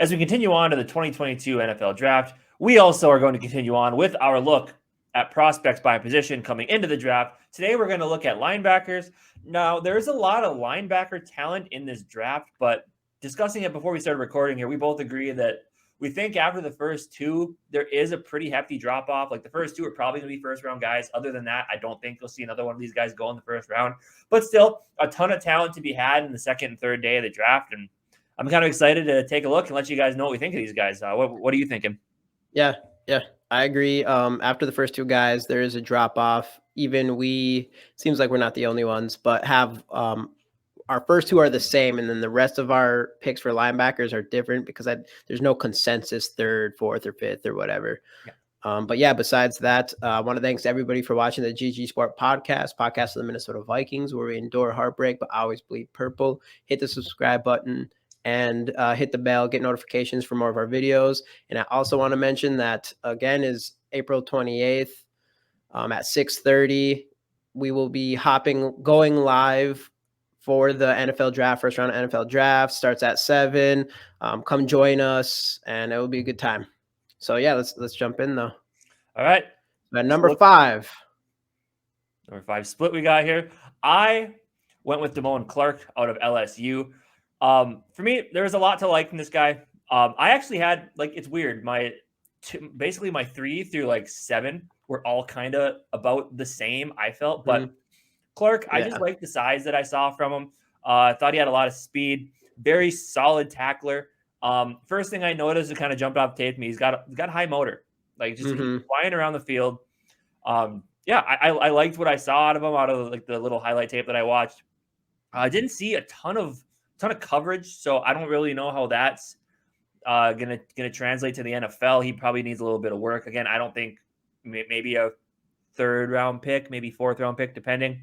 As we continue on to the 2022 NFL Draft, we also are going to continue on with our look at prospects by position coming into the draft. Today, we're going to look at linebackers. Now, there's a lot of linebacker talent in this draft, but discussing it before we started recording here, we both agree that we think after the first two, there is a pretty hefty drop off. Like the first two are probably going to be first round guys. Other than that, I don't think you'll see another one of these guys go in the first round. But still, a ton of talent to be had in the second and third day of the draft. And I'm kind of excited to take a look and let you guys know what we think of these guys. What are you thinking? Yeah, I agree. After the first two guys, there is a drop off. Even seems like we're not the only ones, but have our first two are the same, and then the rest of our picks for linebackers are different because there's no consensus third, fourth, or fifth or whatever. Yeah. But yeah, besides that, I want to thanks everybody for watching the GG Sport podcast of the Minnesota Vikings, where we endure heartbreak but always bleed purple. Hit the subscribe button and hit the bell, get notifications for more of our videos. And I also want to mention that, again, is April 28th at 6:30. We will be going live for the NFL draft, first round NFL draft. Starts at 7. Come join us, and it will be a good time. So yeah, let's jump in though. All right. At number 5. Number 5 split we got here. I went with Damone Clark out of LSU. For me, there's a lot to like from this guy. I actually had, like, it's weird. Basically my 3 through 7 were all kind of about the same, I felt, but Clark, I just like the size that I saw from him. I thought he had a lot of speed, very solid tackler. First thing I noticed that kind of jumped off tape to me, he's got high motor, like just he's flying around the field. I liked what I saw out of him, out of the little highlight tape that I watched. I didn't see a ton of coverage, so I don't really know how that's gonna translate to the NFL. He probably needs a little bit of work. Again, I don't think maybe a 3rd round pick, maybe 4th round pick, depending.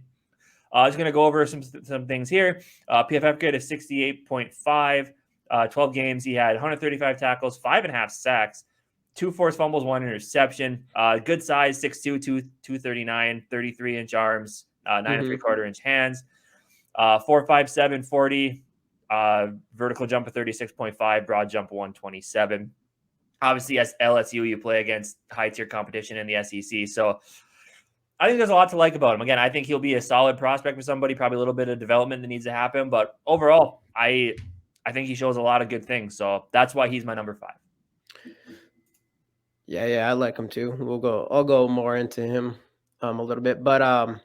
I was going to go over some things here. PFF grade is 68.5. 12 games. He had 135 tackles, 5.5 sacks, 2 forced fumbles, 1 interception. Good size, 6'2", 239, 33-inch arms, 9 3/4-inch hands. 4.57, 40. Vertical jump of 36.5, broad jump of 127. Obviously, as LSU, you play against high-tier competition in the SEC, so I think there's a lot to like about him. Again, I think he'll be a solid prospect for somebody, probably a little bit of development that needs to happen. But overall, I think he shows a lot of good things. So that's why he's my number 5. Yeah, I like him too. I'll go more into him a little bit. But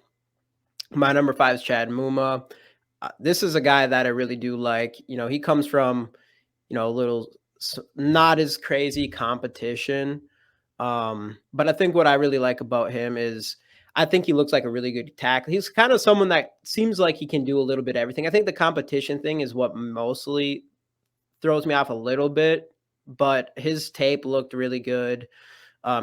my number 5 is Chad Muma. This is a guy that I really do like. He comes from, a little not as crazy competition. But I think what I really like about him is I think he looks like a really good tackle. He's kind of someone that seems like he can do a little bit of everything. I think the competition thing is what mostly throws me off a little bit, but his tape looked really good.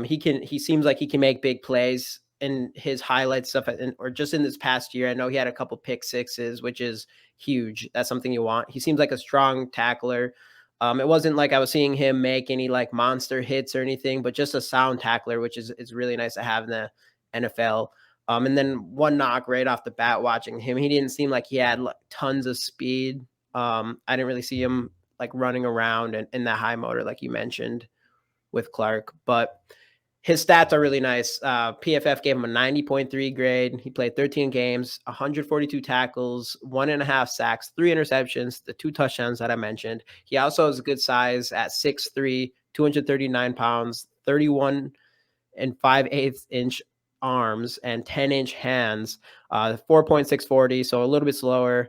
He seems like he can make big plays in his highlight stuff, or just in this past year. I know he had a couple pick sixes, which is huge. That's something you want. He seems like a strong tackler. It wasn't like I was seeing him make any monster hits or anything, but just a sound tackler, which is really nice to have in the NFL. And then one knock right off the bat watching him, he didn't seem like he had tons of speed. I didn't really see him running around and in that high motor like you mentioned with Clark, but his stats are really nice. PFF gave him a 90.3 grade. He played 13 games, 142 tackles, 1.5 sacks, 3 interceptions, the 2 touchdowns that I mentioned. He also has a good size at 6'3", 239 pounds, 31 and 5/8 inch arms and 10-inch hands, 4.640, so a little bit slower.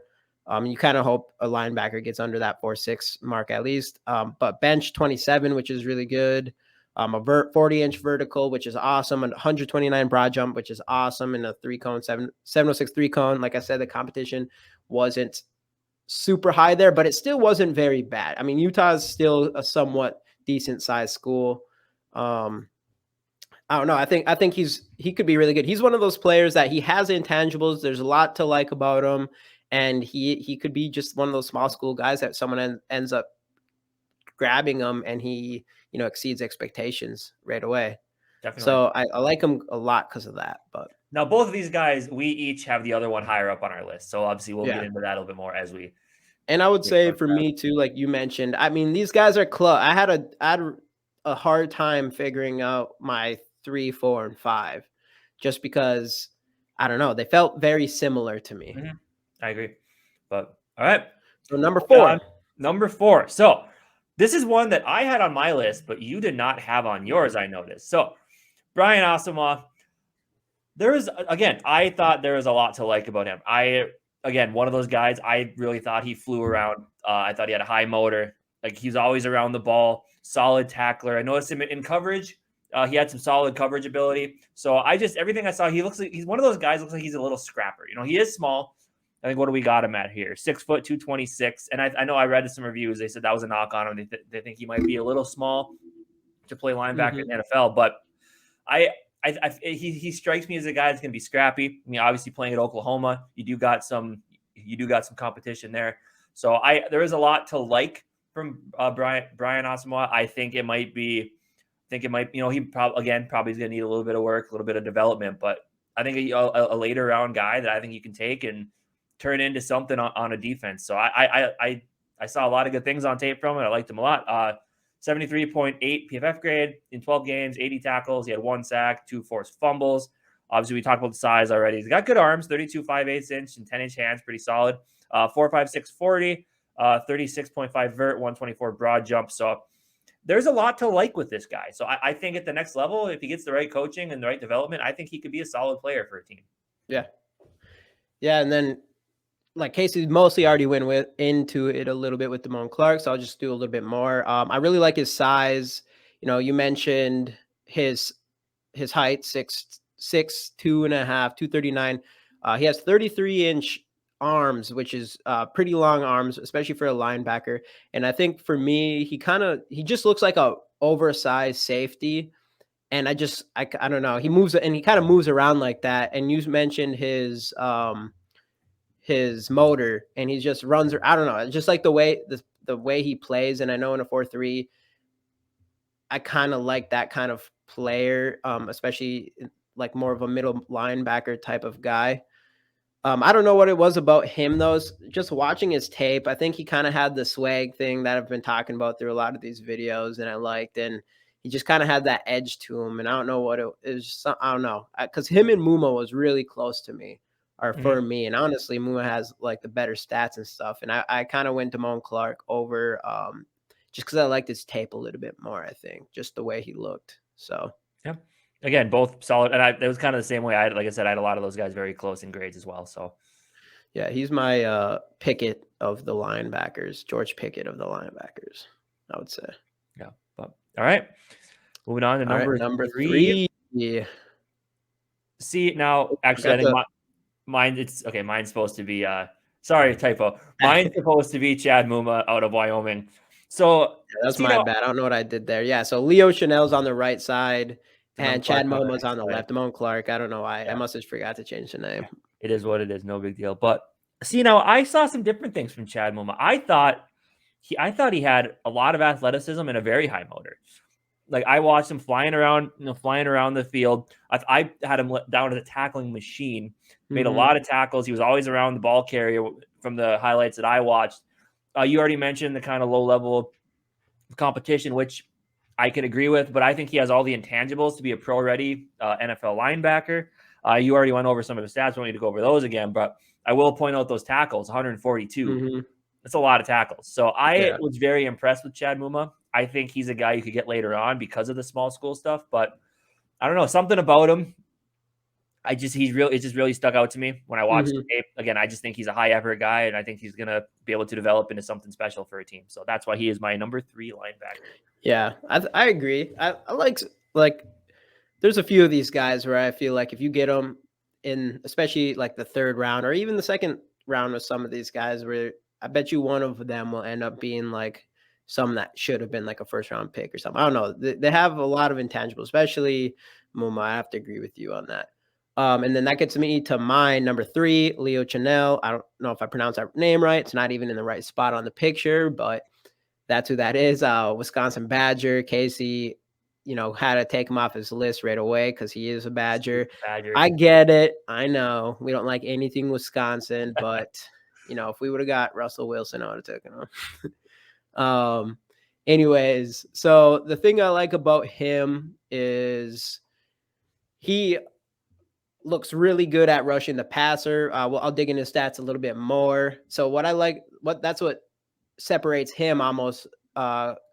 You kind of hope a linebacker gets under that 4.6 mark at least. But bench 27, which is really good. A 40-inch vertical, which is awesome, and 129 broad jump, which is awesome, and a 706 3-cone. Like I said, the competition wasn't super high there, but it still wasn't very bad. I mean, Utah is still a somewhat decent sized school. I don't know. I think he could be really good. He's one of those players that he has intangibles. There's a lot to like about him, and he could be just one of those small school guys that someone ends up grabbing him, and he exceeds expectations right away. Definitely. So I like him a lot because of that. But now both of these guys, we each have the other one higher up on our list. So obviously we'll get into that a little bit more as we And I would Big say first for round. me too, like you mentioned, I mean, these guys are close. I had a hard time figuring out my 3, 4, and 5, just because I don't know. They felt very similar to me. Mhm. I agree. But all right, So number moving on. 4. Number 4. So this is one that I had on my list, but you did not have on yours, I noticed. So Brian Asamoah, there is again, I thought there was a lot to like about him. Again, one of those guys, I really thought he flew around. I thought he had a high motor. Like he's always around the ball, solid tackler. I noticed him in coverage. He had some solid coverage ability. So everything I saw, he looks like he's one of those guys. Looks like he's a little scrapper. He is small. I think what do we got him at here? 6', 226. And I know I read some reviews. They said that was a knock on him. They think he might be a little small to play linebacker in the NFL. But I he strikes me as a guy that's going to be scrappy. I mean, obviously playing at Oklahoma, you do got some competition there. So there is a lot to like from Brian Asamoah. I think it might be. He probably is going to need a little bit of work, a little bit of development. But I think a later round guy that I think you can take and turn into something on a defense. So I saw a lot of good things on tape from it. I liked him a lot. 73.8 PFF grade in 12 games, 80 tackles. He had 1 sack, 2 forced fumbles. Obviously, we talked about the size already. He's got good arms, 32 5/8 inch and 10-inch hands, pretty solid. 4.56 40, 36.5 vert, 124 broad jump. So there's a lot to like with this guy. So I think at the next level, if he gets the right coaching and the right development, I think he could be a solid player for a team. Yeah. Yeah, and then like Casey mostly already went into it a little bit with Damone Clark, so I'll just do a little bit more. I really like his size. You mentioned his height, 6'6", 2.5, 239. He has 33-inch arms, which is pretty long arms, especially for a linebacker. And I think for me, he just looks like a oversized safety. And I don't know. He moves and he kind of moves around like that. And you mentioned his motor, and he just runs. I don't know, just like the way he plays. And I know in a 4-3, I kind of like that kind of player, especially like more of a middle linebacker type of guy. I don't know what it was about him though. Just watching his tape, I think he kind of had the swag thing that I've been talking about through a lot of these videos, and I liked. And he just kind of had that edge to him, and I don't know what it is. I don't know, because him and Muma was really close to me, or for me. And honestly, Muma has like the better stats and stuff. And I kind of went Damone Clark over, just because I liked his tape a little bit more. I think just the way he looked. So Yeah. Again, both solid. And it was kind of the same way. Like I said, I had a lot of those guys very close in grades as well. So yeah, he's my Pickett of the linebackers, George Pickett of the linebackers, I would say. yeah. But all right. Moving on to number 3. Yeah. See, now actually I think mine's supposed to be sorry, typo. Mine's supposed to be Chad Muma out of Wyoming. So that's my bad. I don't know what I did there. Yeah, so Leo Chanel's on the right side and Chad Moma's on the left. Damone Clark, I don't know why. I must have forgot to change the name. It is what it is, no big deal. But see, now I saw some different things from Chad Muma. I thought he had a lot of athleticism and a very high motor. Like I watched him flying around the field. I had him down as a tackling machine. Made a lot of tackles. He was always around the ball carrier from the highlights that I watched. You already mentioned the kind of low level competition, which I can agree with, but I think he has all the intangibles to be a pro-ready NFL linebacker. You already went over some of the stats. I don't need to go over those again, but I will point out those tackles, 142. That's a lot of tackles. So I was very impressed with Chad Muma. I think he's a guy you could get later on because of the small school stuff, but I don't know, something about him. It just really stuck out to me when I watched the tape. Again, I just think he's a high effort guy, and I think he's gonna be able to develop into something special for a team. So that's why he is my number 3 linebacker. Yeah, I agree. I like there's a few of these guys where I feel like if you get them in, especially like the 3rd round or even the 2nd round with some of these guys, where I bet you one of them will end up being like some that should have been like a 1st round pick or something. I don't know. They have a lot of intangibles, especially Muma. I have to agree with you on that. And then that gets me to my number 3, Leo Chanel. I don't know if I pronounced that name right. It's not even in the right spot on the picture, but that's who that is. Wisconsin Badger. Casey, had to take him off his list right away because he is a Badger. I get it. I know we don't like anything Wisconsin, but If we would have got Russell Wilson, I would have taken him. Anyways, so the thing I like about him is he looks really good at rushing the passer. Well, I'll dig into stats a little bit more. So that's what separates him almost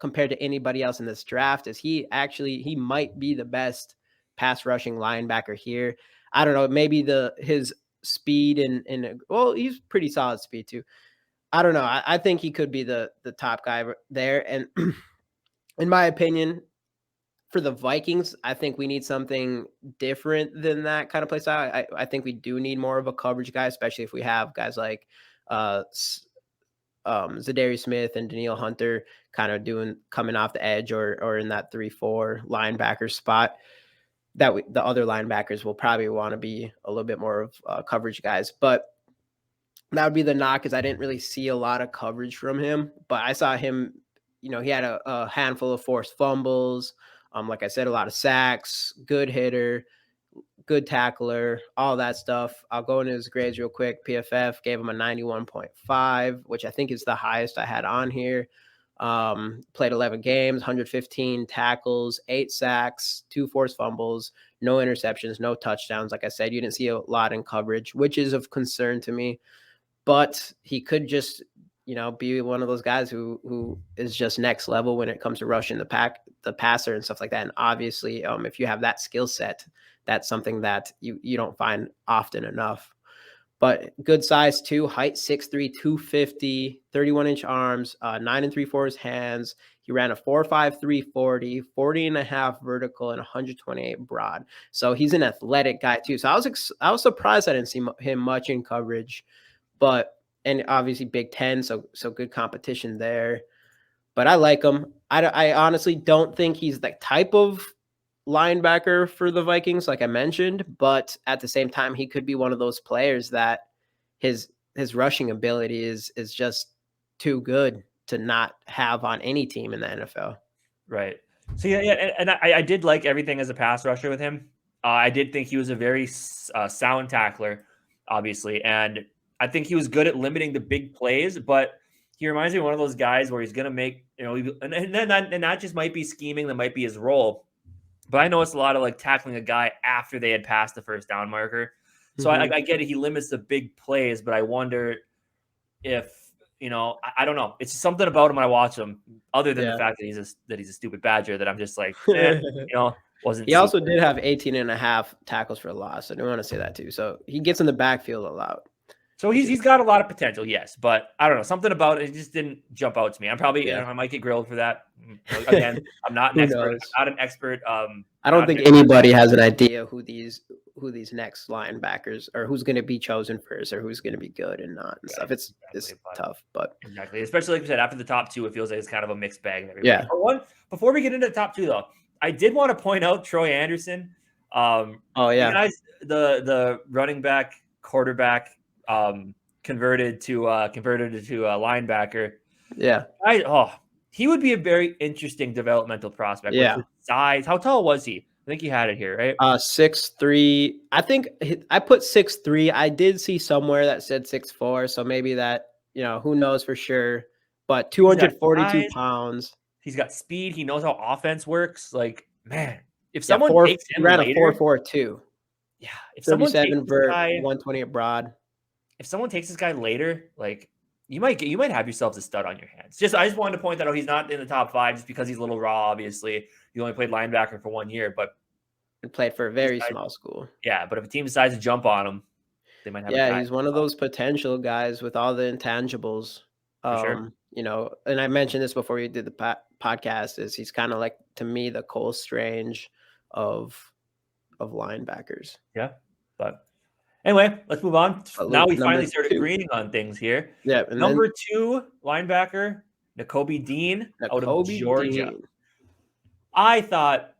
compared to anybody else in this draft is he might be the best pass rushing linebacker here. I don't know, maybe his speed and well, he's pretty solid speed too. I don't know. I think he could be the top guy there. And in my opinion, for the Vikings, I think we need something different than that kind of play style. I think we do need more of a coverage guy, especially if we have guys like Zadarius Smith and Danielle Hunter kind of coming off the edge or in that 3-4 linebacker spot. The other linebackers will probably want to be a little bit more of coverage guys, but that would be the knock is I didn't really see a lot of coverage from him, but I saw him, he had a handful of forced fumbles. Like I said, a lot of sacks, good hitter, good tackler, all that stuff. I'll go into his grades real quick. PFF gave him a 91.5, which I think is the highest I had on here. Played 11 games, 115 tackles, 8 sacks, 2 forced fumbles, no interceptions, no touchdowns. Like I said, you didn't see a lot in coverage, which is of concern to me. But he could just, be one of those guys who is just next level when it comes to rushing the passer and stuff like that. And obviously, if you have that skill set, that's something that you don't find often enough. But good size too, height 6'3", 250, 31-inch arms, 9 3/4 hands. He ran a 4.53 40, 40.5 vertical, and 128 broad. So he's an athletic guy too. So I was surprised I didn't see him much in coverage, and obviously Big Ten, so good competition there. But I like him. I honestly don't think he's the type of linebacker for the Vikings, like I mentioned, but at the same time, he could be one of those players that his rushing ability is just too good to not have on any team in the NFL. Right. So yeah, and I did like everything as a pass rusher with him. I did think he was a very sound tackler, obviously, and I think he was good at limiting the big plays. But he reminds me of one of those guys where he's going to make, and that just might be scheming, that might be his role. But I noticed a lot of like tackling a guy after they had passed the first down marker. So I get it. He limits the big plays, but I wonder if, I don't know. It's something about him when I watch him, other than the fact that he's a stupid Badger, that I'm just like, wasn't. He also did have 18.5 tackles for loss. I do want to say that too. So he gets in the backfield a lot. So he's got a lot of potential, yes, but I don't know, something about it just didn't jump out to me. I'm probably I might get grilled for that. Again, I'm not an expert. I'm not an expert. I don't think anybody has an idea who these next linebackers or who's going to be chosen first or who's going to be good and not and stuff. It's tough, but exactly, especially like you said, after the top 2, it feels like it's kind of a mixed bag. Yeah. Before we get into the top 2, though, I did want to point out Troy Anderson. Oh yeah, you guys, the running back, quarterback. Converted to a linebacker. Yeah. He would be a very interesting developmental prospect. Yeah. With his size. How tall was he? I think he had it here, right? 6'3". I think I put 6'3". I did see somewhere that said 6'4", so maybe that, who knows for sure. But 242 pounds. He's got speed. He knows how offense works. Like, man, if someone takes him ran later, a 4.42. Yeah, if someone takes 120 broad. If someone takes this guy later, like you might have yourselves a stud on your hands. I just wanted to point that out. He's not in the top 5 just because he's a little raw. Obviously, he only played linebacker for 1 year, but he played for a very small school. Yeah, but if a team decides to jump on him, they might have. Yeah, he's one of those potential guys with all the intangibles. Sure. And I mentioned this before you did the podcast. Is he's kind of like, to me, the Cole Strange of linebackers. Yeah, but. Anyway, let's move on. Now we finally started agreeing on things here. Yeah. Number 2 linebacker, Nakobe Dean out of Georgia. I thought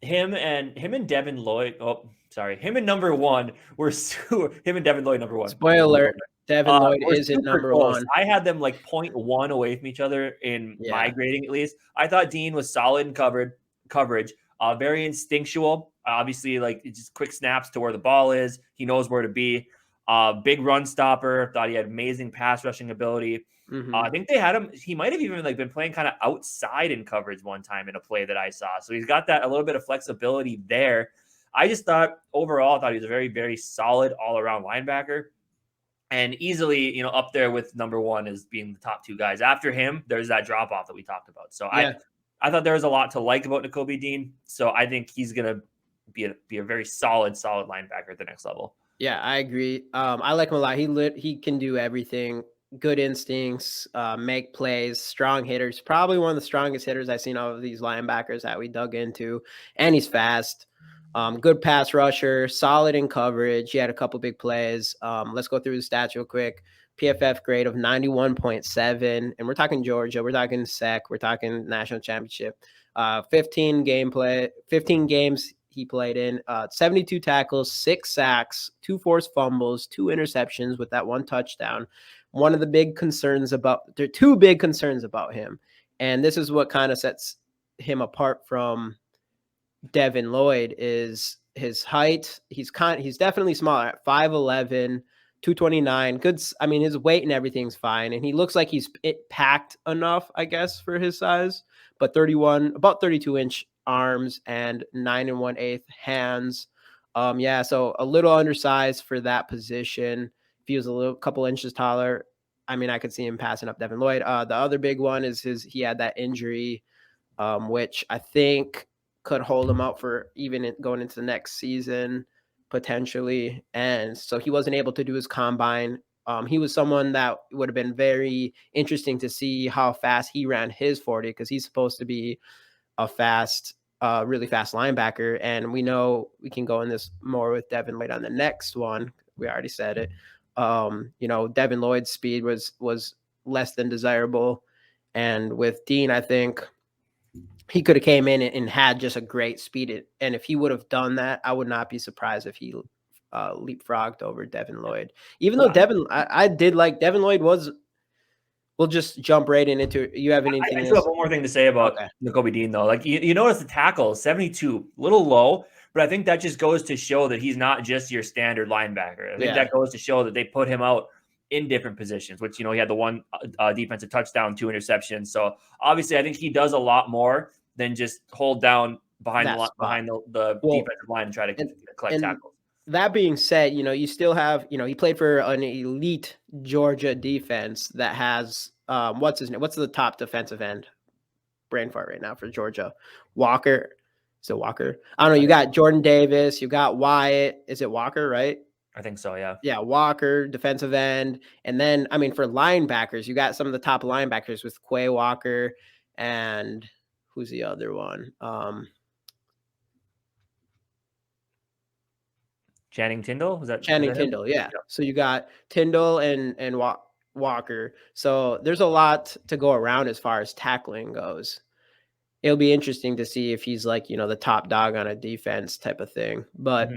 him and Devin Lloyd. Oh, sorry. Him and number 1 were him and Devin Lloyd number 1. Spoiler alert. Devin Lloyd isn't number close. 1. I had them like 0.1 away from each other in my grading, at least. I thought Dean was solid in coverage, very instinctual. Obviously, like just quick snaps to where the ball is. He knows where to be. Big run stopper. Thought he had amazing pass rushing ability. I think they had him. He might have even like been playing kind of outside in coverage one time in a play that I saw. So he's got that a little bit of flexibility there. I just thought overall, I thought he was a very, very solid all around linebacker, and easily, up there with number one as being the top two guys. After him, there's that drop off that we talked about. So I thought there was a lot to like about Nakobe Dean. So I think he's gonna be a very solid linebacker at the next level. Yeah, I agree. I like him a lot. He can do everything. Good instincts, make plays, strong hitters. Probably one of the strongest hitters I've seen of these linebackers that we dug into. And he's fast. Good pass rusher, solid in coverage. He had a couple big plays. Let's go through the stats real quick. PFF grade of 91.7. And we're talking Georgia. We're talking SEC. We're talking national championship. 15 games he played in, 72 tackles, 6 sacks, 2 forced fumbles, 2 interceptions with that 1 touchdown. There are 2 big concerns about him. And this is what kind of sets him apart from Devin Lloyd is his height. He's definitely smaller at 5'11", 229. Good. I mean, his weight and everything's fine. And he looks like he's packed enough, I guess, for his size, but about 32-inch arms and 9 1/8 hands. So a little undersized for that position. If he was a couple inches taller, I mean, I could see him passing up Devin Lloyd. The other big one is he had that injury, which I think could hold him out for even going into the next season potentially. And so he wasn't able to do his combine. He was someone that would have been very interesting to see how fast he ran his 40, because he's supposed to be a really fast linebacker. And we know we can go in this more with Devin Lloyd on the next one. We already said it. Devin Lloyd's speed was less than desirable. And with Dean, I think he could have came in and had just a great speed. And if he would have done that, I would not be surprised if he leapfrogged over Devin Lloyd. Even though I did like Devin Lloyd was. We'll just jump right into. You have anything? I still have one more thing to say about Nakobe Dean, though. Like you notice the tackle 72, a little low, but I think that just goes to show that he's not just your standard linebacker. I think that goes to show that they put him out in different positions, which, he had the 1 defensive touchdown, 2 interceptions. So obviously I think he does a lot more than just hold down behind the defensive line and try to collect tackles. That being said, you still have, he played for an elite Georgia defense that has, what's his name? What's the top defensive end? Brain fart right now for Georgia. Walker. Is it Walker? I don't know. You got Jordan Davis. You got Wyatt. Is it Walker, right? I think so, yeah. Yeah, Walker, defensive end. And then, I mean, for linebackers, you got some of the top linebackers with Quay Walker and who's the other one? Channing Tindall? Channing Tindall, yeah. So you got Tindall and Walker. So there's a lot to go around as far as tackling goes. It'll be interesting to see if he's like, the top dog on a defense type of thing. But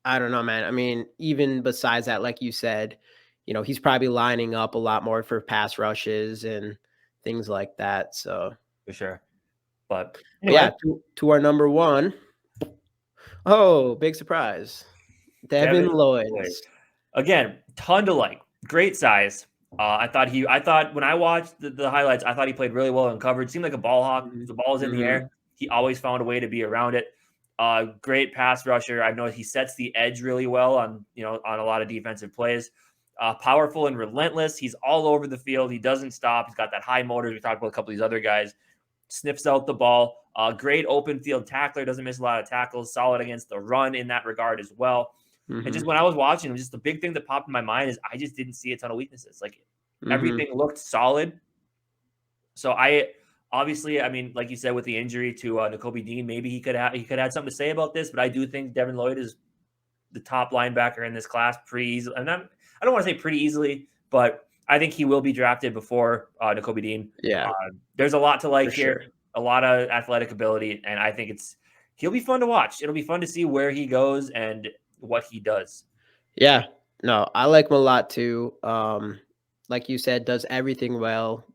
I don't know, man. I mean, even besides that, like you said, he's probably lining up a lot more for pass rushes and things like that. So for sure. But anyway. To our number 1. Oh, big surprise. Devin Lloyd. Again, ton to like. Great size. I thought when I watched the highlights, I thought he played really well in coverage. Seemed like a ball hawk. The ball was in the air. He always found a way to be around it. Great pass rusher. I've noticed he sets the edge really well on a lot of defensive plays. Powerful and relentless. He's all over the field. He doesn't stop. He's got that high motor. We talked about a couple of these other guys. Sniffs out the ball. Great open field tackler. Doesn't miss a lot of tackles. Solid against the run in that regard as well. And just when I was watching him, just the big thing that popped in my mind is I just didn't see a ton of weaknesses. Like everything looked solid. So obviously, I mean, like you said, with the injury to Nakobe Dean, maybe he could have something to say about this. But I do think Devin Lloyd is the top linebacker in this class pretty easily. And I don't want to say pretty easily, but I think he will be drafted before Nakobe Dean. Yeah, there's a lot to like here, a lot of athletic ability, and I think he'll be fun to watch. It'll be fun to see where he goes and what he does. Yeah, no, I like him a lot too. Like you said, does everything well.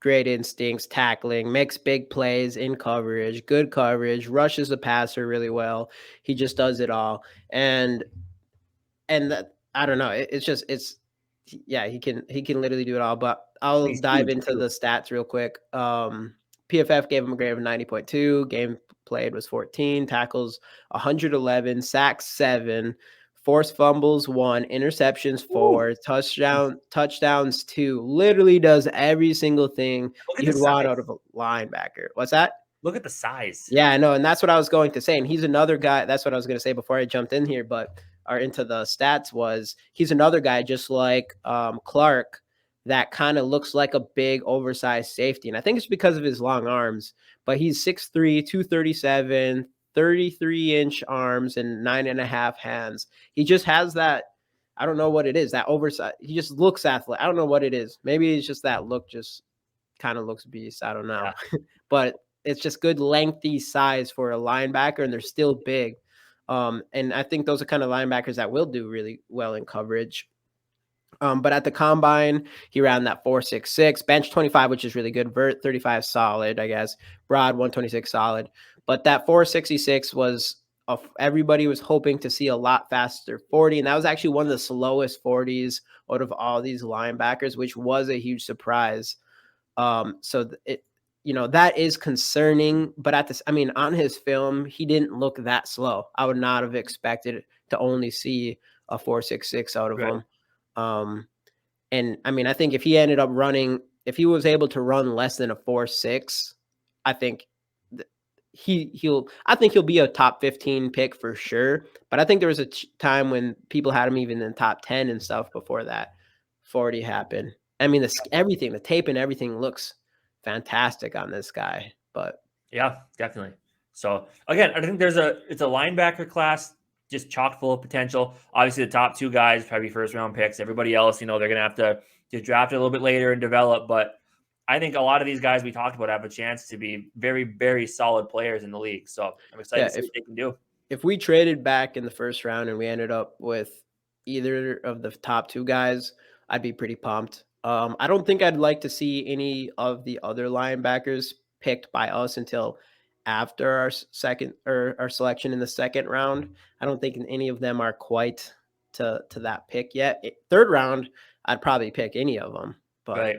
Great instincts, tackling, makes big plays in coverage, good coverage, rushes the passer really well. He just does it all. And and that, I don't know. Yeah, he can literally do it all. But I'll He's dive huge into too. the stats real quick. PFF gave him a grade of 90.2. Game played was 14. Tackles 111. Sacks 7. Forced fumbles 1. Interceptions 4. Woo. Touchdowns 2. Literally does every single thing Look at the you'd want out size. of a linebacker. What's that? Look at the size. Yeah, I know, and that's what I was going to say. And he's another guy. That's what I was going to say before I jumped in here, but or into the stats was he's another guy just like Clark that kind of looks like a big oversized safety. And I think it's because of his long arms, but he's 6'3", 237, 33-inch arms and 9.5 hands. He just has that. I don't know what it is. That oversized. He just looks athletic. I don't know what it is. Maybe it's just that look. Just kind of looks beast. I don't know, Yeah. but it's just good lengthy size for a linebacker, and they're still big. And I think those are kind of linebackers that will do really well in coverage. But at the combine, he ran that 4.66, bench 25, which is really good. Vert 35 solid, I guess. Broad 126 solid. But that 4.66 was everybody was hoping to see a lot faster 40, and that was actually one of the slowest 40s out of all these linebackers, which was a huge surprise. So it, that is concerning, but on his film, he didn't look that slow. I would not have expected to only see a 4.66 out of Right. him. And I think if he was able to run less than a 4.6, I think he'll be a top 15 pick for sure. But I think there was a time when people had him even in top 10 and stuff before that 40 happened. Everything, the tape and everything looks fantastic on this guy. But Yeah, definitely. So again, I think it's a linebacker class just chock full of potential. Obviously, the top 2 guys probably first round picks. Everybody else, they're gonna have to draft it a little bit later and develop. But I think a lot of these guys we talked about have a chance to be very, very solid players in the league. So I'm excited yeah, to see what they can do. if we traded back in the first round and we ended up with either of the top 2 guys, I'd be pretty pumped. I don't think I'd like to see any of the other linebackers picked by us until after our second or our selection in the second round. I don't think any of them are quite to that pick yet. Third round, I'd probably pick any of them, but Right.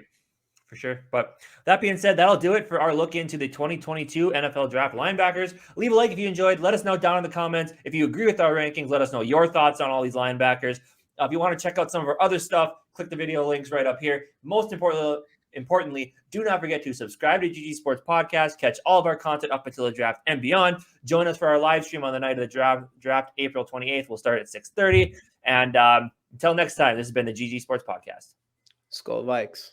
For sure. But that being said, that'll do it for our look into the 2022 NFL Draft linebackers. Leave a like if you enjoyed. Let us know down in the comments. If you agree with our rankings, let us know your thoughts on all these linebackers. If you want to check out some of our other stuff, click the video links right up here. Most importantly, do not forget to subscribe to GG Sports Podcast. Catch all of our content up until the draft and beyond. Join us for our live stream on the night of the draft April 28th. We'll start at 6:30. And until next time, this has been the GG Sports Podcast. SKOL Vikes.